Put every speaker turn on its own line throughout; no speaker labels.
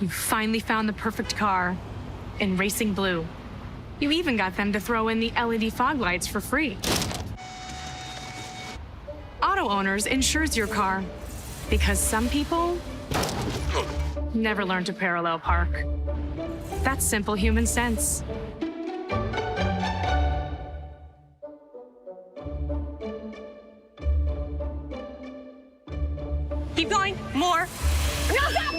You finally found the perfect car in racing blue. You even got them to throw in the LED fog lights for free. Auto Owners insures your car because some people never learn to parallel park. That's simple human sense. Keep going. More. No, stop!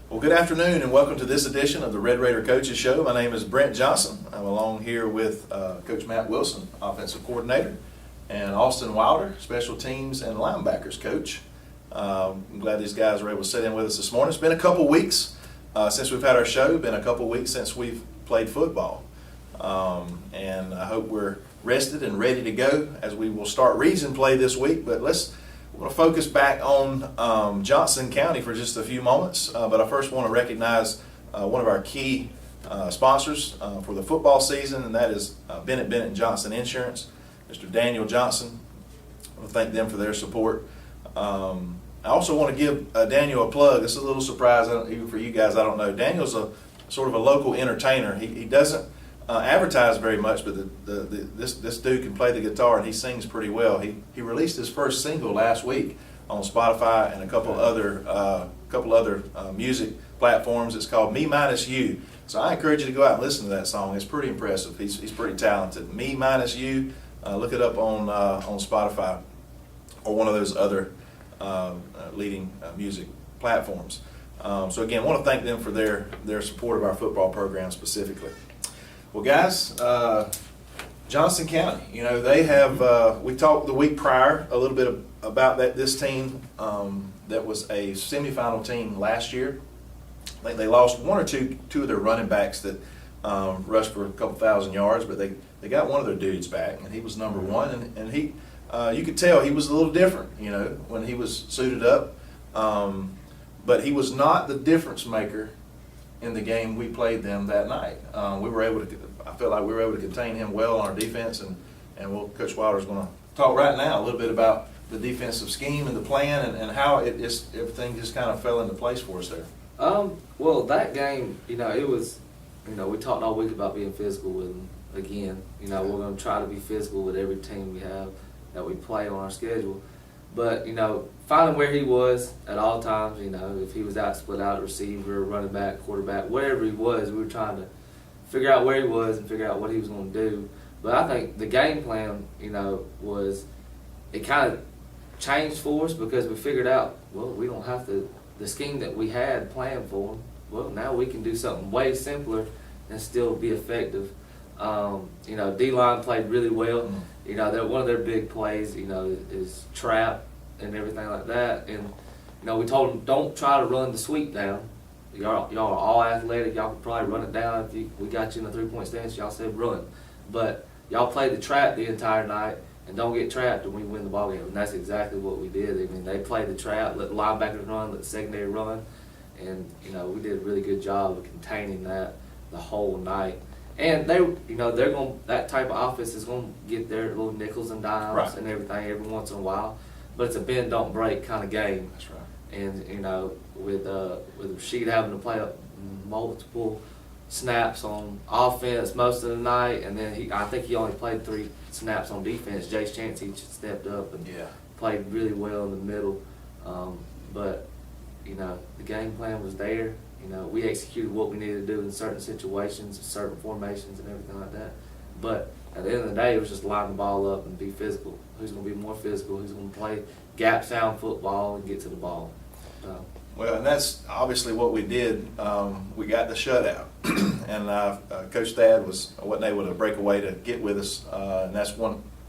Well, good afternoon and welcome to this edition of the Red Raider Coaches Show. My name is Brent Johnson. I'm along here with Coach Matt Wilson, Offensive Coordinator, and Austin Wilder, Special Teams and Linebackers Coach. I'm glad these guys were able to sit in with us this morning. It's been a couple weeks since we've had our show, been a couple weeks since we've played football. And I hope we're rested and ready to go as we will start region play this week. But we're going to focus back on Johnson County for just a few moments, but I first want to recognize one of our key sponsors for the football season, and that is Bennett Johnson Insurance, Mr. Daniel Johnson. I want to thank them for their support. I also want to give Daniel a plug. This is a little surprise, even for you guys, I don't know. Daniel's a sort of a local entertainer. He doesn't advertise very much, but this dude can play the guitar and he sings pretty well. He released his first single last week on Spotify and a couple other music platforms. It's called Me Minus You. So I encourage you to go out and listen to that song. It's pretty impressive. He's pretty talented. Me Minus You. Look it up on Spotify or one of those other leading music platforms. So again, I want to thank them for their support of our football program specifically. Well, guys, Johnson County, they have, we talked the week prior a little bit about this team that was a semifinal team last year. I think they lost one or two of their running backs that rushed for a couple thousand yards, but they got one of their dudes back, and he was number one, and he, you could tell he was a little different, when he was suited up, but he was not the difference maker in the game we played them that night. I felt like we were able to contain him well on our defense, and Coach Wilder's going to talk right now a little bit about the defensive scheme and the plan and how everything just kind of fell into place for us there.
Well, that game, it was, we talked all week about being physical with them again. We're going to try to be physical with every team we have that we play on our schedule. But, finding where he was at all times, if he was out, split out, receiver, running back, quarterback, whatever he was, we were trying to figure out where he was and figure out what he was going to do. But I think the game plan, was, it kind of changed for us because we figured out, well, we don't have to, the scheme that we had planned for him, well, now we can do something way simpler and still be effective. D-line played really well. One of their big plays, is trap and everything like that. And, we told them, don't try to run the sweep down. Y'all are all athletic. Y'all could probably run it down. If we got you in a three-point stance, y'all said run. But y'all played the trap the entire night and don't get trapped and we win the ball game. And that's exactly what we did. I mean, they played the trap, let the linebackers run, let the secondary run. And, we did a really good job of containing that the whole night. And they're going, that type of offense is going to get their little nickels and dimes and everything every once in a while. But it's a bend, don't break kind of game.
That's right.
And, with Rashid having to play multiple snaps on offense most of the night, and then I think he only played 3 snaps on defense. Jace Chancey stepped up and played really well in the middle. But you know, the game plan was there. You know, we executed what we needed to do in certain situations, certain formations, and everything like that. But at the end of the day, it was just line the ball up and be physical. Who's going to be more physical? Who's going to play gap sound football and get to the ball?
Well, and that's obviously what we did. We got the shutout, and Coach Thad wasn't able to break away to get with us, and that's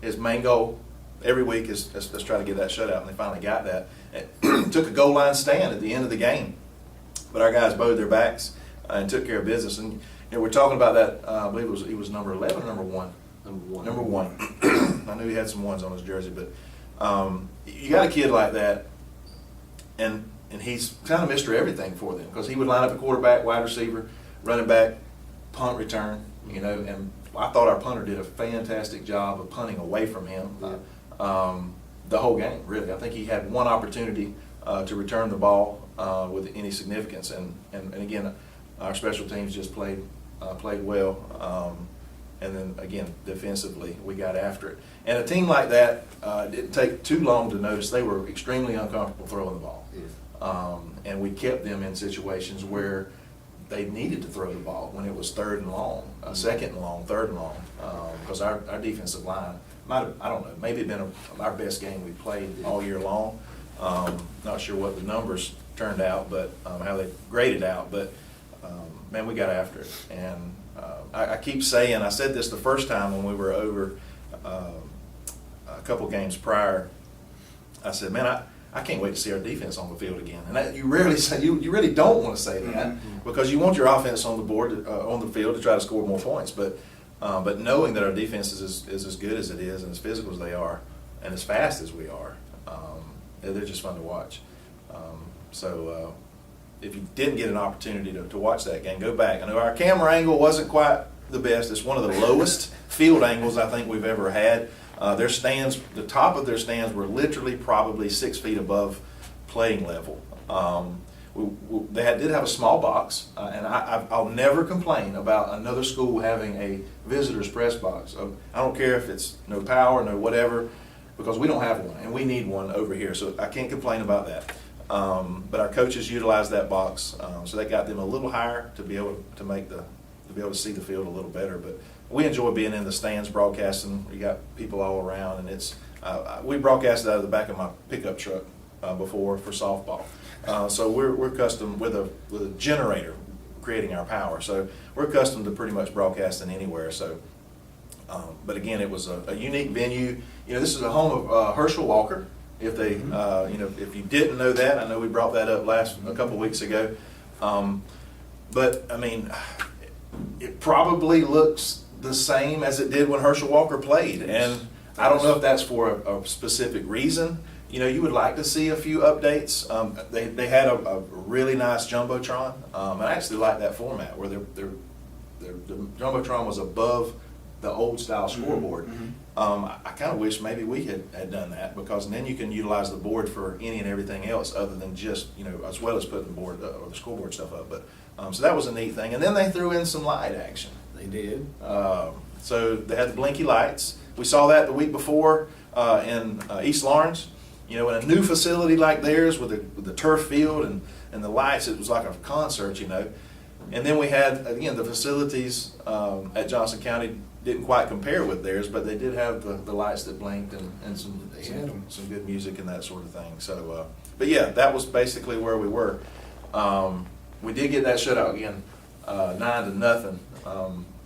his main goal every week is let's try to get that shutout, and they finally got that. It took a goal line stand at the end of the game, but our guys bowed their backs and took care of business. And you know, we're talking about that. I believe he was number 11 or number 1. Number one. I knew he had some ones on his jersey, but you got a kid like that, and he's kind of Mr. Everything for them, because he would line up a quarterback, wide receiver, running back, punt return, you know, and I thought our punter did a fantastic job of punting away from him the whole game, really. I think he had one opportunity to return the ball with any significance, and again, our special teams just played well. And then again, defensively, we got after it. And a team like that, it didn't take too long to notice they were extremely uncomfortable throwing the ball. And we kept them in situations where they needed to throw the ball when it was 3rd and long, 2nd and long, 3rd and long, because our defensive line might have, I don't know, maybe it been our best game we played all year long. Not sure what the numbers turned out, but how they graded out, but man, we got after it. And I keep saying, I said this the first time when we were over a couple games prior, I said, man, I can't wait to see our defense on the field again. And that, you rarely say, you really don't want to say that, because you want your offense on the board, on the field to try to score more points. But knowing that our defense is as good as it is, and as physical as they are, and as fast as we are, they're just fun to watch. So if you didn't get an opportunity to watch that game, go back. I know our camera angle wasn't quite the best. It's one of the lowest field angles I think we've ever had. Their stands, the top of their stands were literally probably 6 feet above playing level. They did have a small box, and I'll never complain about another school having a visitor's press box. I don't care if it's no power, no whatever, because we don't have one, and we need one over here, so I can't complain about that. But our coaches utilized that box, so that got them a little higher to be able to see the field a little better. But we enjoy being in the stands broadcasting. We got people all around, and it's we broadcasted out of the back of my pickup truck before for softball. So we're accustomed with a generator creating our power. So we're accustomed to pretty much broadcasting anywhere. So, but again, it was a unique venue. You know, this is the home of Herschel Walker. If they, you know, if you didn't know that, I know we brought that up a couple weeks ago. But I mean, it probably looks the same as it did when Herschel Walker played, and I don't know if that's for a specific reason. You know, you would like to see a few updates. They had a really nice jumbotron, and I actually like that format where the jumbotron was above the old style scoreboard. I kind of wish maybe we had done that, because then you can utilize the board for any and everything else other than just, you know, as well as putting the board or the scoreboard stuff up. But so that was a neat thing. And then they threw in some light action.
They did.
So they had the blinky lights. We saw that the week before in East Lawrence. You know, in a new facility like theirs with the turf field and the lights, it was like a concert, you know. And then we had, again, the facilities at Johnson County didn't quite compare with theirs, but they did have the lights that blinked and some good music and that sort of thing. So, but yeah, that was basically where we were. We did get that shutout again, 9-0.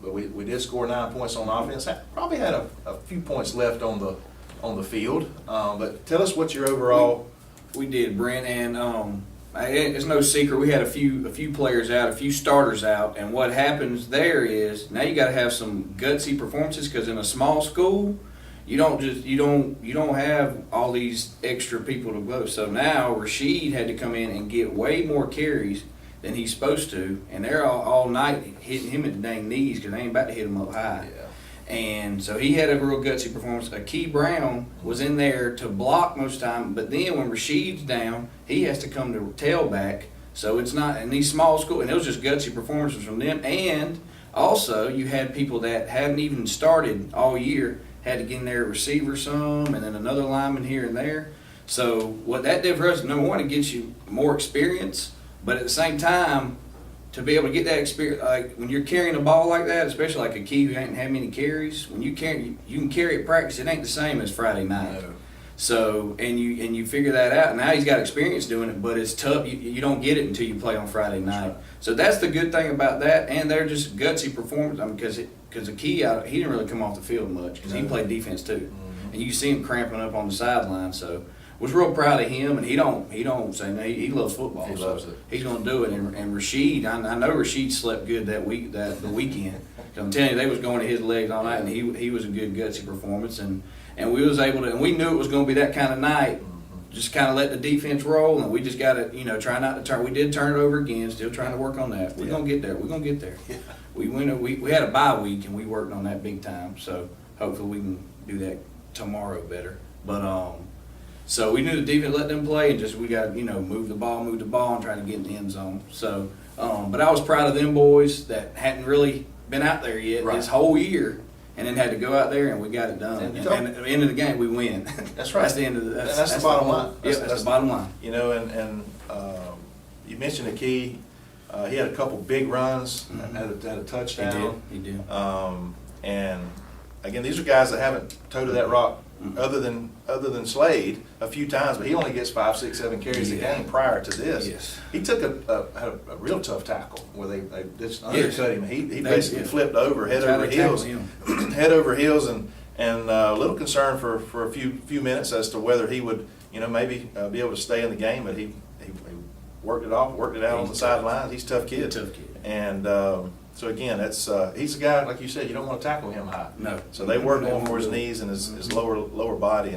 But we did score 9 points on offense. Probably had a few points left on the field. But tell us what your overall.
We did, Brent, and it's no secret we had a few players out, a few starters out, and what happens there is now you got to have some gutsy performances, because in a small school you don't have all these extra people to go. So now Rashid had to come in and get way more carries than he's supposed to, and they're all night hitting him at the dang knees because they ain't about to hit him up high.
Yeah.
And so he had a real gutsy performance. Key Brown was in there to block most of the time, but then when Rashid's down, he has to come to tailback. So it's not in these small schools, and it was just gutsy performances from them. And also, you had people that hadn't even started all year, had to get in there at receiver some, and then another lineman here and there. So what that did for us, number one, it gets you more experience, but at the same time, to be able to get that experience, like when you're carrying a ball like that, especially like a key who ain't had many carries, when you can carry it practice, it ain't the same as Friday night.
No.
So and you figure that out. Now he's got experience doing it, but it's tough. You don't get it until you play on Friday night.
right.
So that's the good thing about that, and they're just gutsy performance. I mean, because the key he didn't really come off the field much because he
No.
played defense too,
Mhm.
and you see him cramping up on the sideline. So was real proud of him, and he don't say no. He loves football.
He
so
loves it.
He's going to do it. And Rashid, I know Rashid slept good the weekend. I'm telling you, they was going to his legs all night, and he was a good gutsy performance, and we was able to, and we knew it was going to be that kind of night. Just kind of let the defense roll, and we just got to, try not to turn. We did turn it over again. Still trying to work on that. We're gonna get there. We're gonna get there.
Yeah.
We had a bye week, and we worked on that big time. So hopefully we can do that tomorrow better. But so we knew the defense let them play, and just we got move the ball, and try to get in the end zone. So, but I was proud of them boys that hadn't really been out there yet
Right.
this whole year. And then had to go out there, and we got it done.
And
And at the end of the game, we win.
That's right.
That's the end of the.
And that's the bottom line.
Yeah, that's the bottom line.
And you mentioned a key. He had a couple big runs,
Mhm.
had a touchdown.
He did.
And again, these are guys that haven't toted that rock
Mhm.
other than Slade a few times, but he only gets 5, 6, 7 carries a
Yeah.
game prior to this.
Yes.
He took had a real tough tackle where they just
Yes.
undercut him. He
They-
basically
yeah.
flipped over, head
Tried
over
to tackle
heels,
him.
head over heels, and a little concern for a few minutes as to whether he would maybe be able to stay in the game, but he worked it out on
He's
the
tough.
sidelines. He's a tough kid.
Tough kid.
And so again, he's a guy, like you said, you don't want to tackle him high.
No.
So they work
They
on
won't
for his
do it.
knees and his lower body,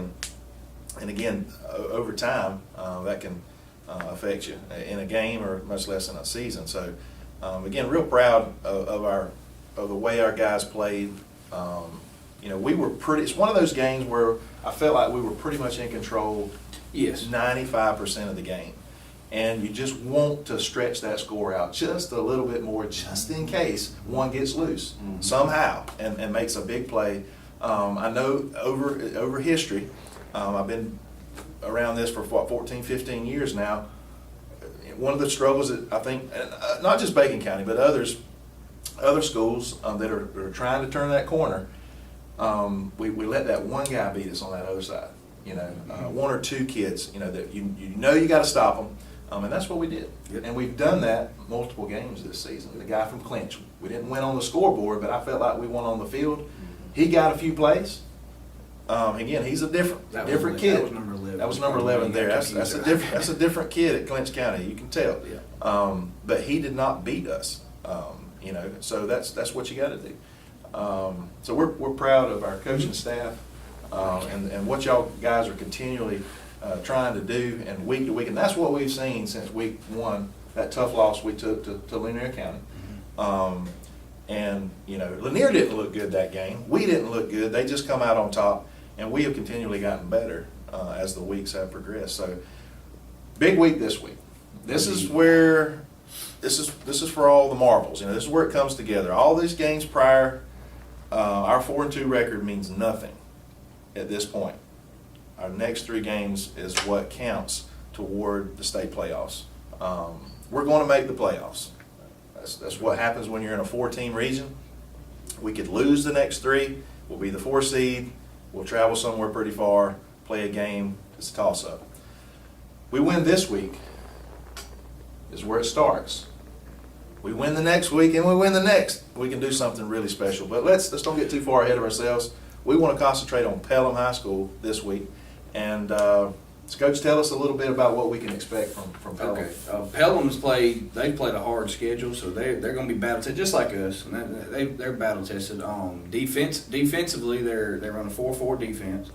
and again, over time, that can affect you in a game or much less in a season. So again, real proud of the way our guys played. We were it's one of those games where I felt like we were pretty much in control
Yes.
95% of the game. And you just want to stretch that score out just a little bit more, just in case one gets loose
Mhm.
somehow and makes a big play. I know over history, I've been around this for 14, 15 years now. One of the struggles that I think, not just Bacon County, but other schools that are trying to turn that corner, we let that one guy beat us on that other side. One or two kids, that you got to stop them. And that's what we did.
Yep.
And we've done that multiple games this season. The guy from Clinch, we didn't win on the scoreboard, but I felt like we won on the field. He got a few plays. Again, he's a different kid.
That was number 11.
That was number 11 there. That's a different kid at Clinch County. You can tell.
Yeah.
But he did not beat us. So that's what you got to do. So we're proud of our coaching staff and what y'all guys are continually trying to do, and week to week, and that's what we've seen since week 1. That tough loss we took to Lanier County. Lanier didn't look good that game. We didn't look good. They just come out on top, and we have continually gotten better as the weeks have progressed. So, big week this week. This is where this is for all the marbles. This is where it comes together. All these games prior, our 4-2 record means nothing at this point. Our next 3 games is what counts toward the state playoffs. We're going to make the playoffs. That's what happens when you're in a 4-team region. We could lose the next 3. We'll be the 4 seed. We'll travel somewhere pretty far, play a game. It's a toss-up. We win this week is where it starts. We win the next week and we win the next. We can do something really special. But let's don't get too far ahead of ourselves. We want to concentrate on Pelham High School this week. And Coach, tell us a little bit about what we can expect from Pelham.
Okay. Pelham's played a hard schedule, so they're going to be battle tested just like us. And they're battle tested. Defensively, they run a 4-4 defense,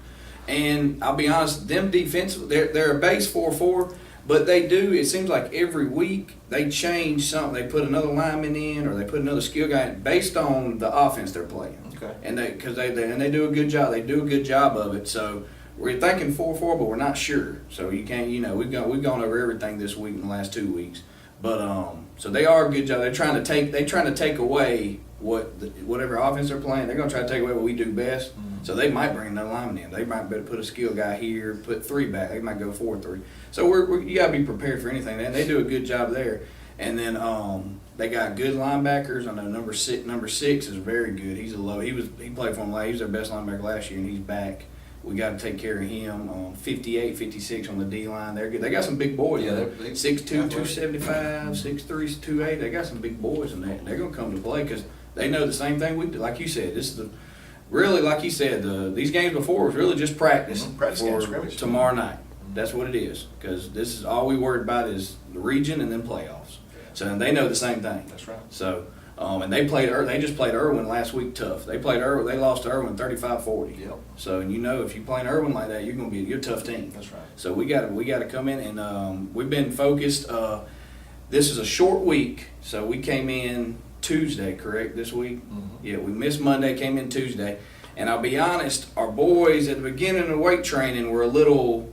and I'll be honest, them defensive they're a base 4-4, but they do. It seems like every week they change something. They put another lineman in, or they put another skill guy in based on the offense they're playing.
Okay.
And they do a good job. They do a good job of it. So. We're thinking 4-4, but we're not sure. So you can't, we've gone over everything this week in the last 2 weeks. But so they are a good job. They're trying to take away whatever offense they're playing. They're going to try to take away what we do best. So they might bring another lineman in. They might better put a skill guy here, put 3 back. They might go 4-3. So you got to be prepared for anything. And they do a good job there. And then they got good linebackers. I know number six is very good. He's he played for them last. He was their best linebacker last year, and he's back. We got to take care of him. 58, 56 on the D line. They're good. They got some big boys.
Yeah,
They're
they're
6'2", 275, 6'3", 280. They got some big boys in there. They're going to come to play because they know the same thing we do. Like you said, this is really, like you said, these games before was really just practice,
Practice game,
for
scrimmage.
tomorrow night. That's what it is, because this is all we worried about is the region and then playoffs. So they know the same thing.
That's right.
So and they just played Irwin last week tough. They lost to Irwin 35-40.
Yep.
So if you're playing Irwin like that, you're a tough team.
That's right.
So we got to come in and we've been focused. This is a short week, so we came in Tuesday, correct, this week?
Mm-hmm.
Yeah, we missed Monday, came in Tuesday. And I'll be honest, our boys at the beginning of weight training were a little,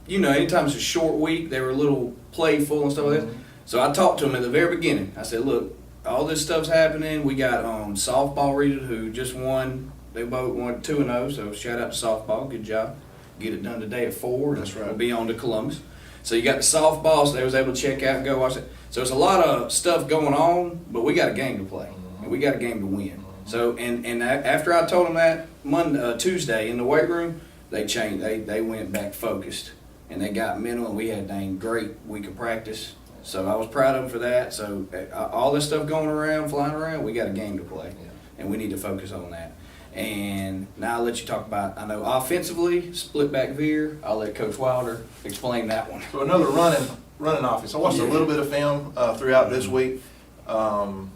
anytime it's a short week, they were a little playful and stuff like that.
Mm-hmm.
So I talked to them at the very beginning. I said, look, all this stuff's happening. We got softball region who just won. They both won 2-0, so shout out to softball. Good job. Get it done today at 4.
That's right.
We'll be on to Columbus. So you got the softball, so they was able to check out and go watch it. So there's a lot of stuff going on, but we got a game to play.
Mm-hmm.
And we got a game to win. So and after I told them that Tuesday in the weight room, they changed. They went back focused, and they got mental, and we had a great week of practice. So I was proud of them for that. So all this stuff flying around, we got a game to play, and we need to focus on that. And now I'll let you talk about, I know offensively, split back veer. I'll let Coach Wilder explain that one.
So another running offense. I watched a little bit of film throughout this week, and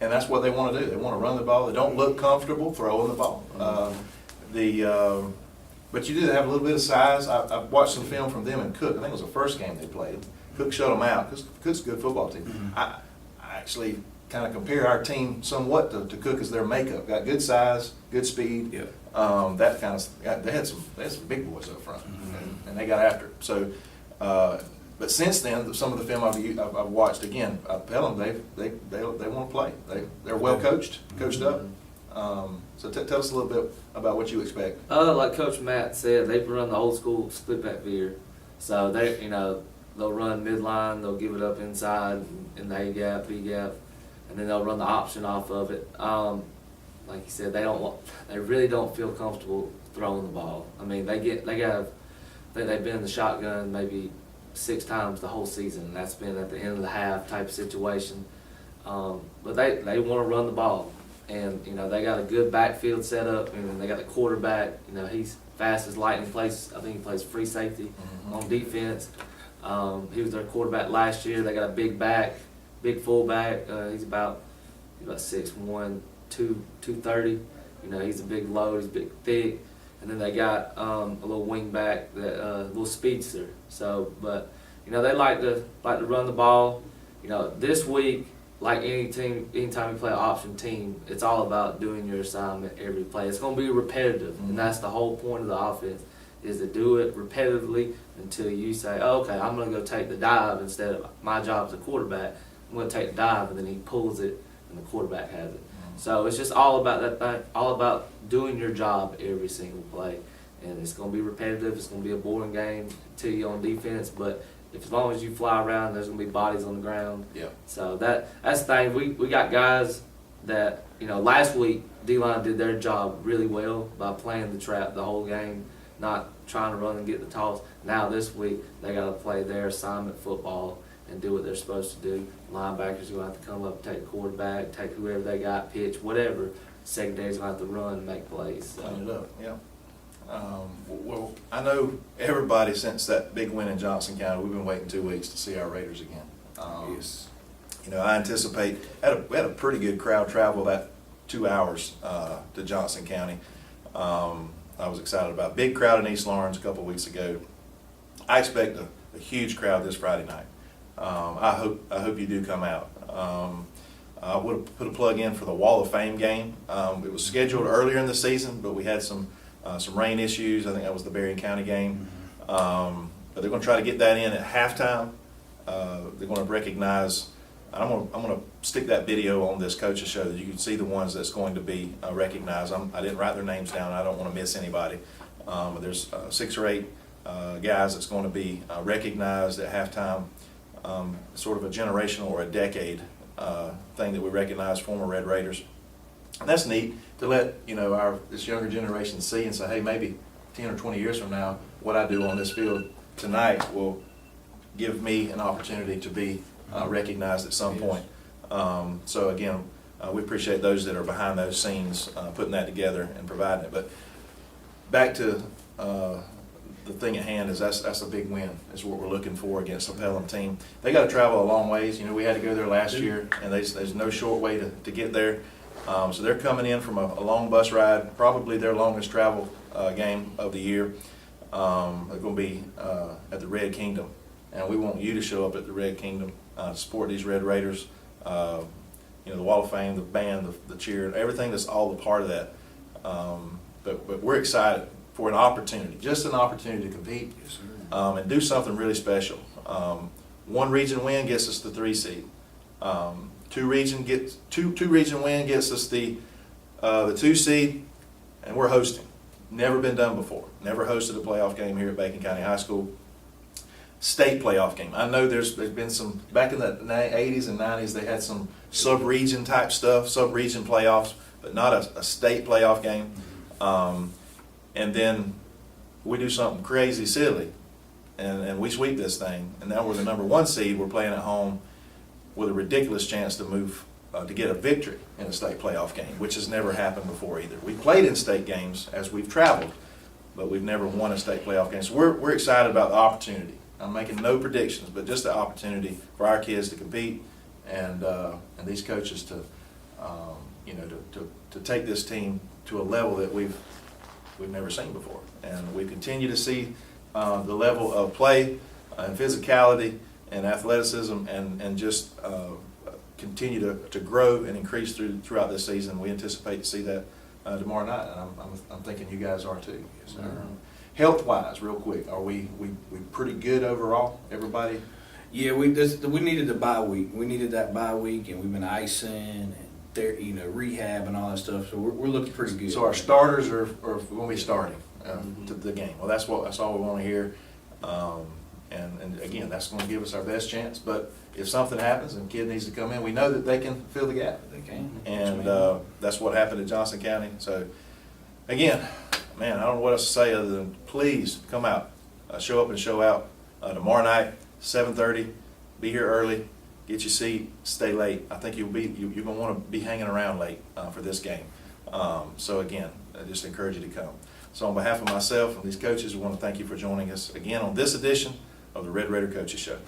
that's what they want to do. They want to run the ball. They don't look comfortable throwing the ball. But you do have a little bit of size. I've watched some film from them and Cook. I think it was the first game they played. Cook shut them out because Cook's a good football team.
Mm-hmm.
I actually kind of compare our team somewhat to Cook as their makeup. Got good size, good speed.
Yeah.
That kind of. They had some big boys up front, and they got after it. So, but since then, some of the film I've watched again, I tell them they want to play. They're well coached up. So tell us a little bit about what you expect.
Like Coach Matt said, they run the old school split back veer. So they'll run midline, they'll give it up inside in the A gap, B gap, and then they'll run the option off of it. Like you said, they really don't feel comfortable throwing the ball. I mean, I think they've been in the shotgun maybe 6 times the whole season, and that's been at the end of the half type of situation. But they want to run the ball. And, they got a good backfield set up, and they got the quarterback. He's fast as lightning. I think he plays free safety on defense. He was their quarterback last year. They got a big fullback. He's about 6'1", 230. He's a big load. He's big, thick. And then they got a little wing back, a little speedster. So, but they like to run the ball. This week, like anytime you play an option team, it's all about doing your assignment every play. It's going to be repetitive, and that's the whole point of the offense, is to do it repetitively until you say, oh, okay, I'm going to go take the dive instead of my job as a quarterback. I'm going to take the dive, and then he pulls it, and the quarterback has it. So it's just all about that thing, all about doing your job every single play. And it's going to be repetitive. It's going to be a boring game until you're on defense, but as long as you fly around, there's going to be bodies on the ground.
Yeah.
So that's the thing. We got guys that, last week D-line did their job really well by playing the trap the whole game, not trying to run and get the toss. Now this week they got to play their assignment football and do what they're supposed to do. Linebackers are going to have to come up, take the quarterback, take whoever they got, pitch, whatever. Secondary's going to have to run and make plays. So.
Clean it up, yeah. Well, I know everybody since that big win in Johnson County, we've been waiting 2 weeks to see our Raiders again.
Yes.
I anticipate, we had a pretty good crowd travel that 2 hours to Johnson County. I was excited about it. Big crowd in East Lawrence a couple of weeks ago. I expect a huge crowd this Friday night. I hope you do come out. I would have put a plug in for the Wall of Fame game. It was scheduled earlier in the season, but we had some rain issues. I think that was the Berrien County game. But they're going to try to get that in at halftime. they're going to recognize. I'm going to stick that video on this coaches show that you can see the ones that's going to be recognized. I didn't write their names down. I don't want to miss anybody. There's 6 or 8 guys that's going to be recognized at halftime. Sort of a generational or a decade thing that we recognize former Red Raiders. And that's neat to let this younger generation see and say, hey, maybe 10 or 20 years from now, what I do on this field tonight will give me an opportunity to be recognized at some point. So again, we appreciate those that are behind those scenes, putting that together and providing it. But back to the thing at hand is that's a big win. Is what we're looking for against a Pelham team. They got to travel a long ways. We had to go there last year, and there's no short way to get there. So they're coming in from a long bus ride, probably their longest travel game of the year. They're going to be at the Red Kingdom, and we want you to show up at the Red Kingdom to support these Red Raiders. The Wall of Fame, the band, the cheer, everything that's all a part of that. But we're excited for an opportunity, just an opportunity to compete.
Yes,
And do something really special. 1 region win gets us the 3 seed. 2 region win gets us the 2 seed, and we're hosting. Never been done before. Never hosted a playoff game here at Bacon County High School. State playoff game. I know there's been some, back in the 80s and 90s, they had some sub-region type stuff, sub-region playoffs, but not a state playoff game. And then we do something crazy silly, and we sweep this thing, and now we're the number 1 seed. We're playing at home with a ridiculous chance to move to get a victory in a state playoff game, which has never happened before either. We played in state games as we've traveled, but we've never won a state playoff game. So we're excited about the opportunity. I'm making no predictions, but just the opportunity for our kids to compete and these coaches to take this team to a level that we've never seen before. And we continue to see the level of play and physicality and athleticism and just continue to grow and increase throughout this season. We anticipate to see that tomorrow night, and I'm thinking you guys are too.
Yes,
sir. Health-wise, real quick, are we pretty good overall? Everybody?
Yeah, we needed the bye week. We needed that bye week, and we've been icing and rehab and all that stuff. So we're looking pretty good.
So our starters are going to be starting to the game. Well, that's all we want to hear. And again, that's going to give us our best chance. But if something happens and a kid needs to come in, we know that they can fill the gap.
They can.
And that's what happened at Johnson County. So again, man, I don't know what else to say other than please come out, show up and show out tomorrow night, 7:30. Be here early, get your seat, stay late. I think you're going to want to be hanging around late for this game. So again, I just encourage you to come. So on behalf of myself and these coaches, we want to thank you for joining us again on this edition of the Red Raider Coaches Show.